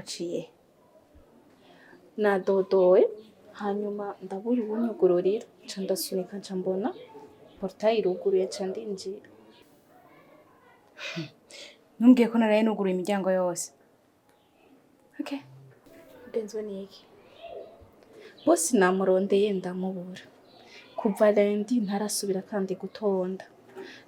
waciye nadodowe hanyuma ndabura ubunyugururira nca ndasunika nca mbona portail iruguruye nca ndinjira. Numbwiye ko naraye nuguruye imiryango yose. Okay. Ndenzwe niki? Bosi namurondeye ndamubura. Kuva lendi ntarasubira kandi gutonda.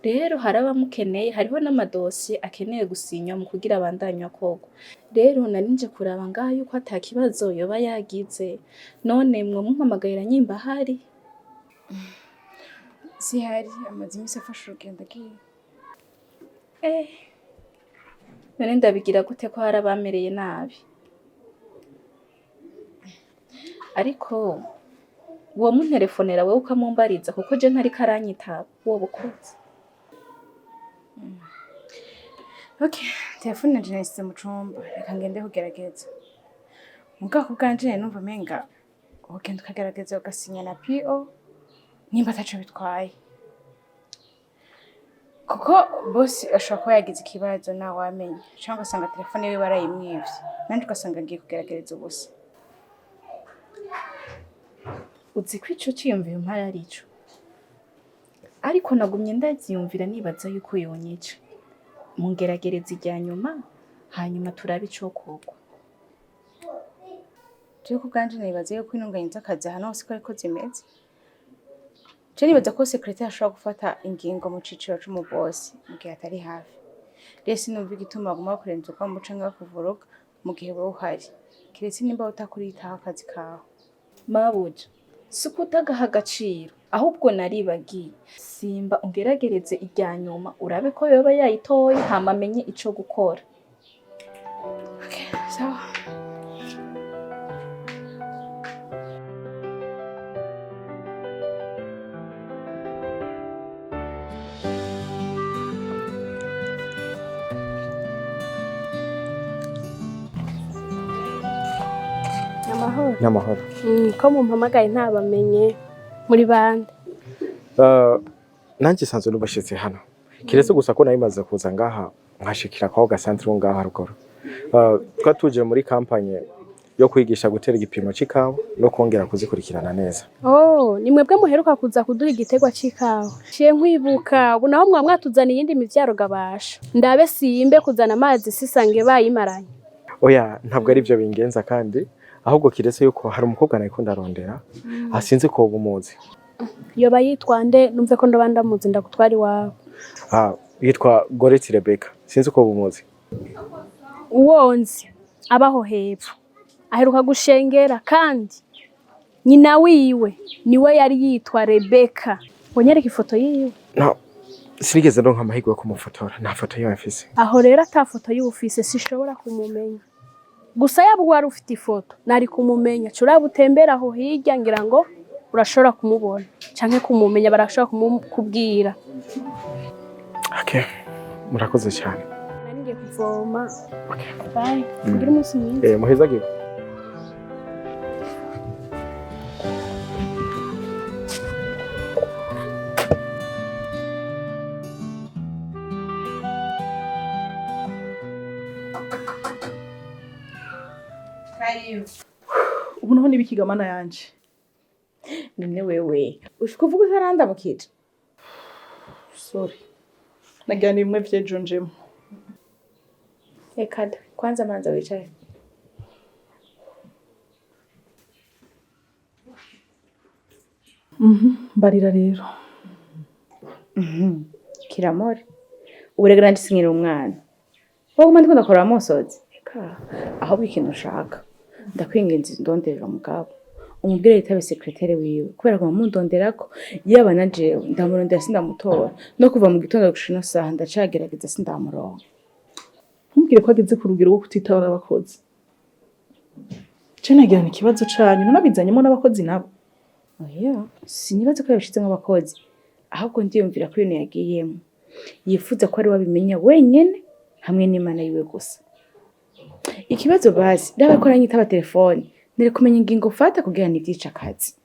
Rero haraba mukeneye hariho n'amadosi akeneye gusinywa mu kugira abandanywa koko. Rero narinje kuraba ngaho yuko atakibazo yoba yagize. None mwe mumpamagayira nyimba hari? Si hari amazi imisi afasha urugendo agiye. None ndabigira gute ko hari abamereye nabi? Ariko uwo munterefonera wewe ukamumbariza kuko je ntari karanyitaba uwo bukoze. Okay, telefone nanje nayisize mu cumba reka ngende kugerageza. Mugako bwanje numva menga ugenda ukagerageza ugasinya na PO nimba ataco bitwaye. Kuko bosi ashobora kuba yagize ikibazo nawe wamenye cyangwa usanga telefone yiwe barayimwivye nandi ugasanga ngiye kugerageza ubusa. Uzi ko ico ciyumviye umpaye arico. Ariko nagumye ndavyiyumvira nibaza yuko yonyica. Mungeragereza ijya nyuma hanyuma turabe ico kokwa. Je ko bwanje nibaza yuko intunganye z'akazi hano hose ko ariko zimeze. Je nibaza ko secretary ashobora gufata ingingo mu ciciro c'umubosi mu gihe atari hafi. Resi numva igituma aguma kurenza kwa muca ngakuvuruka mu gihe wowe uhari. Kiretse nimba utakuritaho akazi kawe. Mabuja sikutagaha agaciro ahubwo naribagiye simba ungeragereze ijya nyuma urabe ko yoba yayitoye hama amenye ico gukora. Okay, sawa. N'amahoro. Ko mumpamagaye ntabamenye muri bande. Nanjye sanzwe nubashitse hano. Kiretse gusa ko nayimaze kuza ngaha nkashikira kwaho gasantre ngaha haruguru. Twatuje muri kampanye yo kwigisha gutera igipimo c'ikawa no kongera kuzikurikirana neza. Ni mwebwe muheruka kuza kuduha igitegwa c'ikawa. Ciye nkwibuka ubu naho mwamwatuzana iyindi mivyaro gabasha. Ndabe simbe kuzana amazi sisange bayimaranye. Oya ntabwo ari byo bingenza kandi ahubwo kiretse yuko hari umukobwa nayikunda arondera asinze ko bumuzi. Yoba yitwa nde numve ko ndabanda muzi ndagutwari wawe. Yitwa Goreti Rebecca sinzi ko bumuzi. Uwonzi abaho hepfo aheruka gushengera kandi nyina wiwe niwe yari yitwa Rebecca. Wonyereka ifoto yiwe? No, sinigeze ndonka amahirwe yo kumufotora nta foto yiwe mfise. Aho rero ata foto y'ufise sishobora kumumenya. Gusa yaba wari ufite ifoto nari kumumenya curaba utembera aho hirya ngira ngo urashobora kumubona canke kumumenya barashobora kumubwira. Okay, murakoze cyane. Nari ngiye kuvoma. Okay. Bye. Kugira umunsi mwiza. Muhezagire. Ubu noho nibikigamana yanje. None wewe ushika uvuga utaranda mukije. Sorry. Nagira ni bimwe vyejonjemo. Ekada kwanza manza wicaye. Barira rero. Kiramore. Uburegera ndisinyira umwana. Wowe mandi kunda kora amosozi. Eka aho bikintu ushaka. Ndakwingenza ndonderera mugabo. Umubwire yitabe secretary wiwe kubera ko mundonderako yaba na jewe ndamurondera sindamutora no kuva mu gitondo gushina saha ndacagerageza sindamuronka. Ntumbwire ko ageze ku rugero rwo kutitabara abakozi. Je nagira ikibazo canyu nabizanyemo n'abakozi nabo. Oya, sinibaze ko yabishizemo abakozi. Ahubwo ndiyumvira ko ibintu yagiyemo. Yifuza ko ari wabimenya wenyene hamwe n'Imana yiwe gusa. Ikibazo basi ndabakora nyitaba telefone. Nere kumenya ingingo ufata kugira nivyica akazi.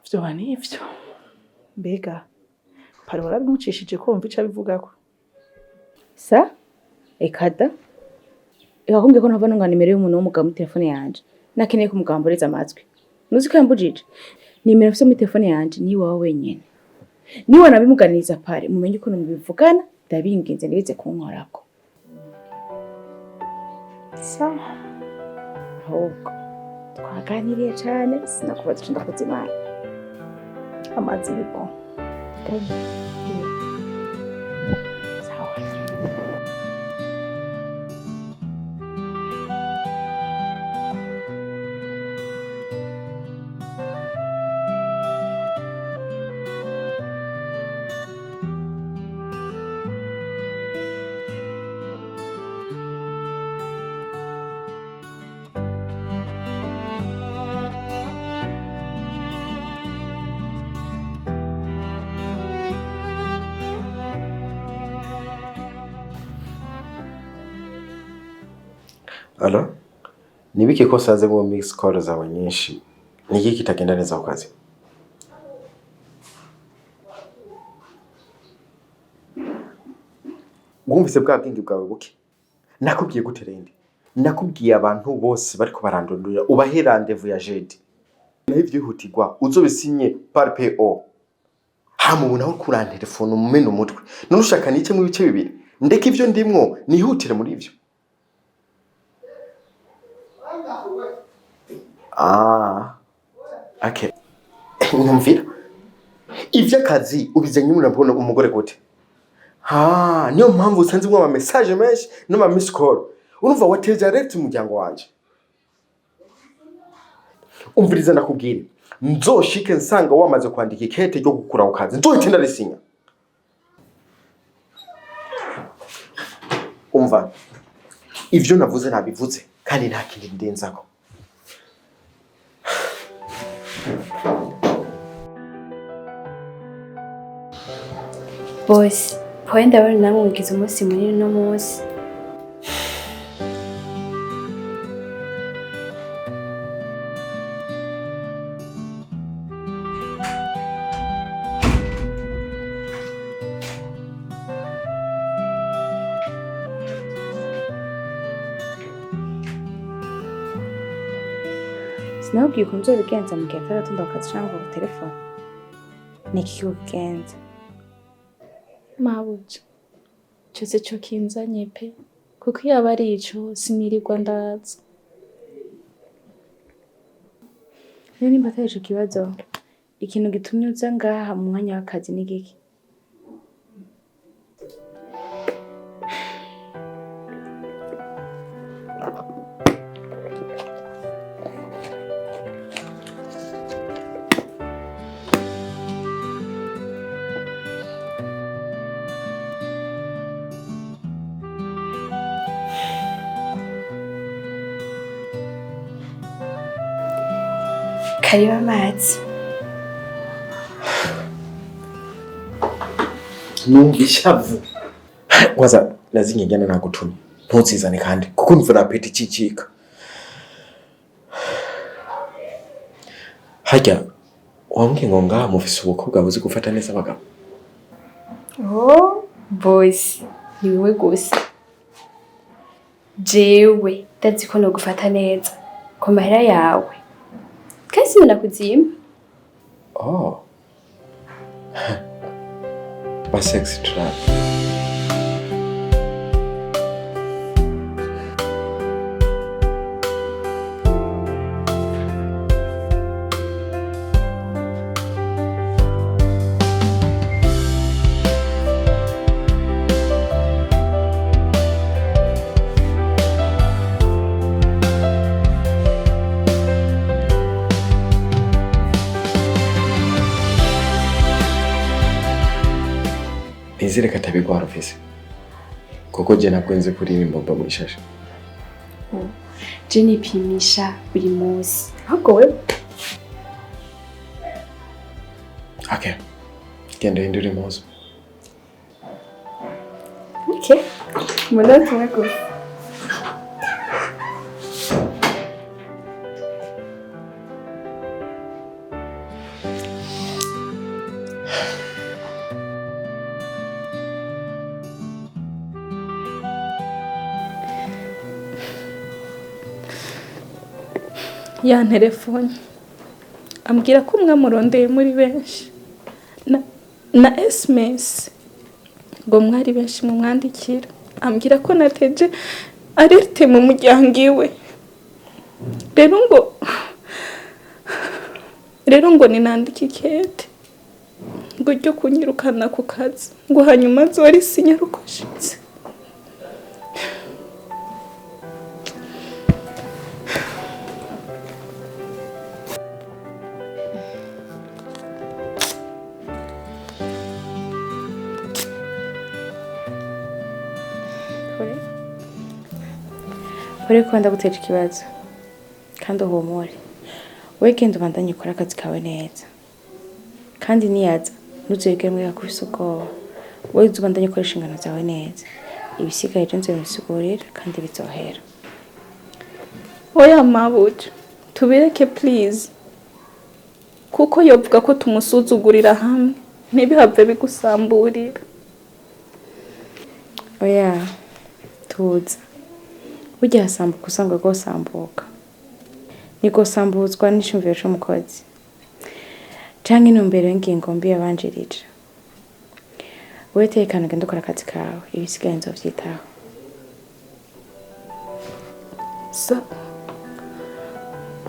Vyo bani ivyo. Mbega parora bimucishije ko wumva ica bivugako. Sa? Ekada? Yakumbwiye ko ntava nunga nimero y'umuntu w'umugabo muri telefone yanje. Nakeneye kumugamboreza amatwi. Nuzi ko yambujije. Nimero mfite muri telefone yanje ni wawe wenyene. Niwe nabimuganiriza pare mumenye uko mubivugana ndabingenze nibize kunkorako. Sawa. Ahubwo twaganiriye cyane sinakubaza icyo ndakoze imana. Amazi ni bon. Sawa. Alo? Nibiki ko saze mu mix call zawe nyinshi? Niki kitagenda neza ku kazi? Wumvise bwa bwingi bwawe buke? Nakubwiye gute rende? Nakubwiye abantu bose bariko barandondora ubahe rendez-vous ya jeudi. Naho ivyihutirwa uzobisinye par PO. Hama ubu naho kurana telefone umumene umutwe. None ushaka nike mu bice bibiri? Ndeka ivyo ndimwo nihutire muri ivyo. Okay. Numvira. Ivyo akazi ubizanye murabona umugore gute? Niyo mpamvu usanze mwa message menshi no ma miss call. Urumva wateje direct umuryango wanje. Umviriza ndakubwira. Nzoshike nsanga wamaze kwandika ikete ryo gukura ku kazi. Nzohita ndarisinya. Umva. Ivyo navuze nabivuze kandi nta kindi ndenzako. Boss, poenda wari namwe mugize umunsi munini no munsi. Sinabwiye ko nzobigenza mu gihe ataratonda akazi cyangwa ku telefone. Niki ugenza? Mabuja. Cyose cyo kinzanye pe. Kuko yaba ari ico sinirirwa ndaza. Niyo nimba atari ico kibazo. Ikintu gitumye uza ngaha mu mwanya w'akazi ni giki? Kariba amazi. Numvishavu. Waza nazinye njana nagutumye. Ntutsizane kandi kuko mvura apeti cicika. Hajya wambwiye ngo ngaha mufise ubukobwa buzi gufata neza abagabo. Oh, boss, ni wewe gusa. Jewe, ndazi ko no gufata neza. Ku mahera yawe. Kasi nakuzima. Oh. Ba sexy trap. Nizere katabigwara ofisi. Kuko je nakwenze kuririmba mba mwishasha. Je nipimisha buri munsi. Ahubwo wewe. Okay. Genda hindura impuzu. Okay. Umunota umwe gusa. yanterefone ambwira ko mwamurondeye muri benshi na SMS ngo mwari benshi mumwandikira, ambwira ko nateje alerte mu muryango iwe. Rero ngo ninandika ikete ngo ryo kunyirukana ku kazi ngo hanyuma zori sinyarukoshitse. Uri kwenda guteje ikibazo kandi uhumure, wowe genda ubandanye ukora akazi kawe neza kandi niyaza ntuzigere mwega kubisa ubwoba, wowe ubandanye ukora inshingano zawe neza, ibisigaye byo nzobisigurira kandi bizohera. Oya mabuja tubireke please, kuko yovuga ko tumusuzugurira hamwe ntibihave bigusamburira. Oya tuza burya hasambuka usanga rwosambuka, niko sambuzwa n'ishumviro c'umukozi canke intumbero y'ingingo mbi yabanjirije. Wowe tekana genda ukora akazi kawe, ibisigaye nzovyitaho.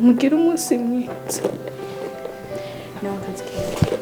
Mugire umunsi mwiza. Nawe akazi kawe.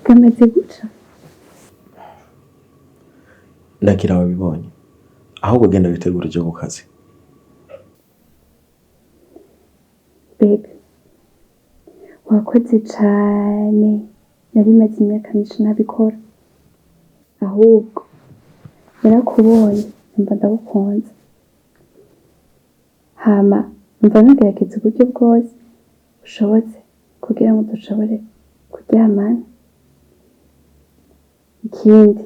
Kameze guca ndagira wabibonye, ahubwo genda bitegura uje ku kazi. Bebe wakoze cane, nari maze imyaka myinshi ntabikora, ahubwo narakubonye numva ndagukunze, hama numva nagerageza uburyo bwose bushobotse kugira ngo dushobore kuryamana. Ikindi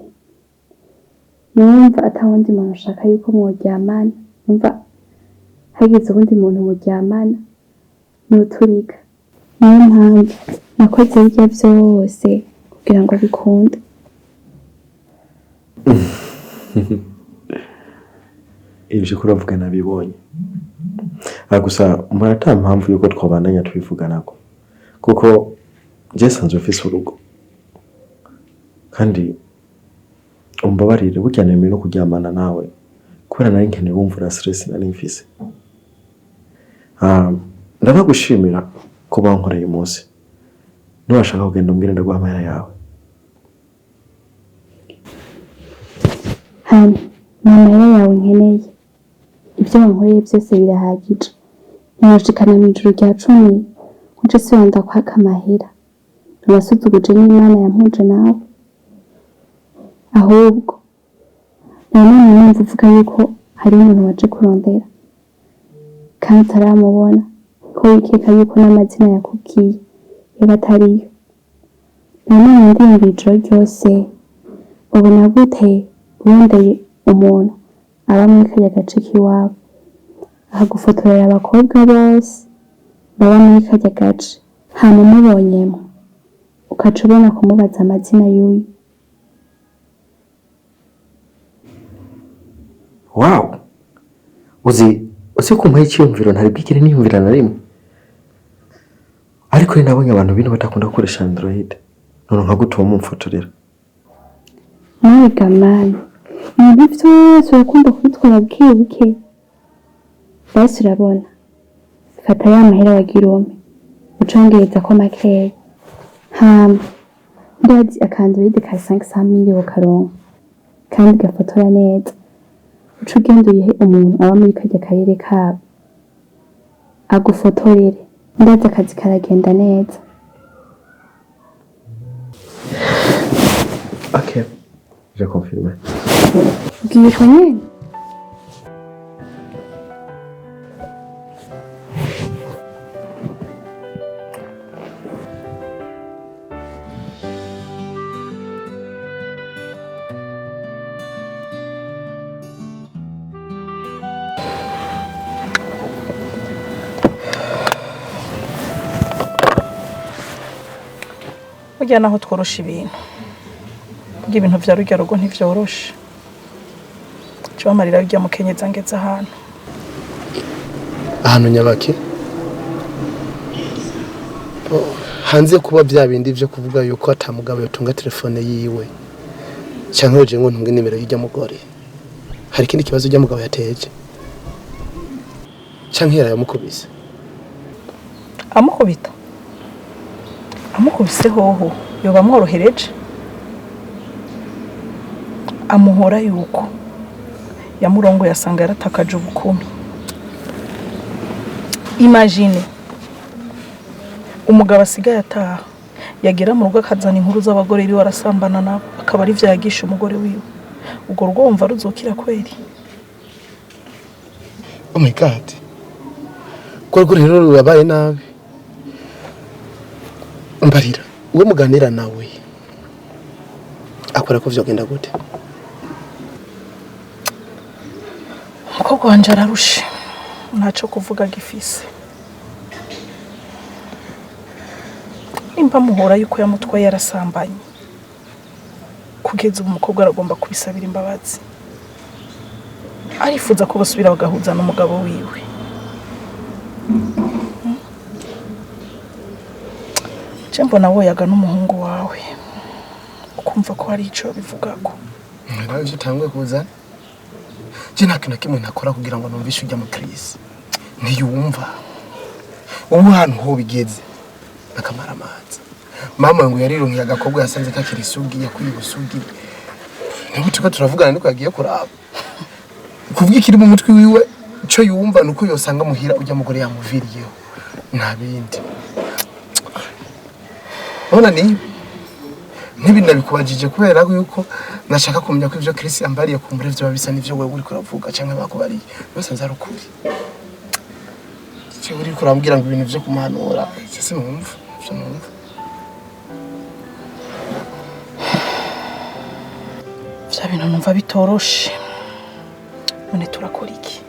numva atawundi muntu ushaka yuko mworyamana, numva hagize ubundi muntu muryamana nuturiga. Niyo mpamvu nakoze ibyo byose kugira ngo bikunde. Ibyo kuravuga nabibonye, gusa mbona ata mpamvu yuko twabandanya tubivuganako, kuko je sanzwe mfise urugo kandi umbabarire burya nemeye no kuryamana nawe kubera nari nkeneye wumvura stress nari mfise. Ndabagushimira ko bankoreye umunsi, niwashaka kugenda umbwire ndaguha amahera yawe. Hano ni amahera yawe nkeneye, ibyo wankoreye byose birahagije. Ntiwashikana mu ijuru rya 10 uje se wanda kwaka amahera, nabasuzuguje n'Imana yampuje nawe. Ahubwo nanone numva uvuga yuko hari umuntu waje kurondera kandi utaramubona, ko wikeka yuko n'amazina yakubwiye yaba atariyo. Nanone ndimva ijoro ryose ubona gute urondeye umuntu aba muri kariya gace k'iwabo akagufotorera abakobwa bose baba muri kariya gace, hama umubonyemo ukaca ubona kumubaza amazina y'uyu. Wow, uzi kumpaye icyumviro ntari bwigire niyumvira na rimwe. Ariko nabonye abantu bino batakunda gukoresha Android. None nkagutuma mumfotorera. Mwega mani, ibintu byose urakunda kubitwara buke. Basi urabona, fata ya mahera wagira umpe, ucongereza ko makeya. Hama, ndazi akandroid ka 500 karonka, kandi gafotora neza. Uca ugenda uyihe umuntu aba muri karya karere kabo, agufotorere, ndazi akazi karagenda neza. Ok, je confirme. Bwira nyene. Burya naho tworosha ibintu. Burya ibintu vya rujya rugo ntivyoroshe. Cyo amarira rujya mukenyeza ngeza ahantu nyabake. Hanze kuba bya bindi byo kuvuga yuko atamugabo yotunga telefone yiwe. Cyangwa uje ngo ntunge nimero y'ijya mugore. Hari ikindi kibazo ujya mugabo yateje. Cyangwa yarayamukubise. Amukubita. Amukubise hoho yoba mworohereje. Amuhora yuko yamurongo yasanga yaratakaje ubukumi. Imagine umugabo asigaye ataha yagira mu rugo akazana inkuru z'abagore iri warasambana nabo akaba ari byo yagisha umugore wiwe. Ubwo rugo wumva ruzokira kweri? Oh my god. Ko rero rubaye nabi. Mbarira, uwe muganira nawe akora ko vyogenda gute? Umukobwa wanje ararushe, ntaco kuvuga gifise. Nimba muhora yuko yamutwaye yarasambanye, kugeza ubu umukobwa aragomba kubisabira imbabazi. Arifuza ko basubira bagahuza n'umugabo wiwe. Jembo nawe yaga n'umuhungu wawe ukumva ko hari ico bivugako. Nawe utangwe kuza. Je nakina kimwe nakora kugira ngo numvishe ujya mu Chris. Ntiyumva. Ubu hantu ho bigeze akamara amazi. Mama ngo yarironkiye agakobwa yasanze kakiri isugi yakwibusugi. Niba tuko turavugana niko yagiye kuraba. Kuvuga ikiri mu mutwe wiwe cyo yumva nuko yosanga muhira ujya mugore yamuviriyeho. Nta bindi. Ona ntibinabikubajije kubera yuko nashaka kumenya ko ivyo Chris yambariye kumbure vyo babisa nivyo wewe uri kuravuga canke bakubariye bose nzarukuri. Cyo uri kurambwira ngo ibintu vyo kumanura sese numva vyo numva. Vya bintu numva bitoroshe. None turakora iki?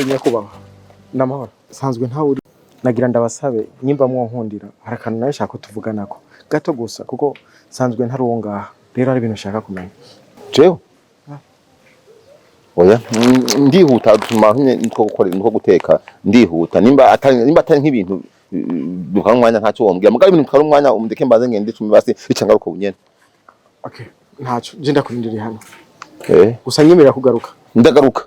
Nyakubahwa namahoro sanzwe nta uri nagira ndabasabe nyimba mwonkundira harakantu nawe shaka tuvuganako gato gusa kuko sanzwe ntaronga rero ari ibintu shaka kumenya jewe oya ndihuta dutuma nitwo gukora nitwo guteka ndihuta nimba atari nk'ibintu duha umwanya ntacyo wombwira mugabe ibintu twari umwanya umudeke mbaze ngende 10 basi bicangaruka bunyene. Okay ntacyo je ndakurindiriye hano gusa nyemerera kugaruka ndagaruka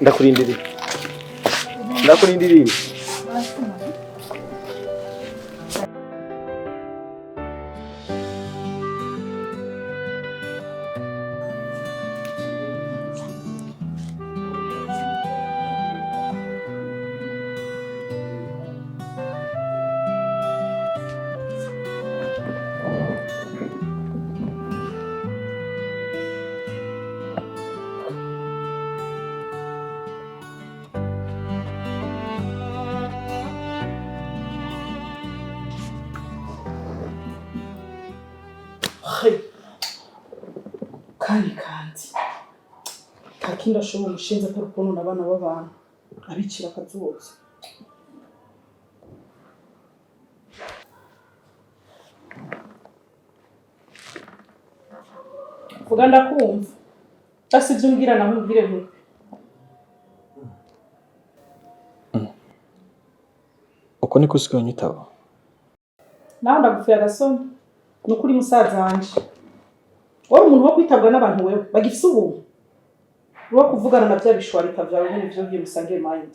ndakurindiriye kandi nta kindi ashobora umushinzi atari ukuntu n'abana b'abantu abicira akazuba. Vuga ndakumva. Basi ibyo umbwira nawe umbwire nkuko. Uko niko usigaye unyitaba? Nawe ndagufiye agasoni. Ni ukuri musaza wanje. Wari umuntu wo kwitabwa n'abantu wewe bagifise ubu. Wo kuvugana na bya bishwarika byawe n'ibyo byimusangiye mind.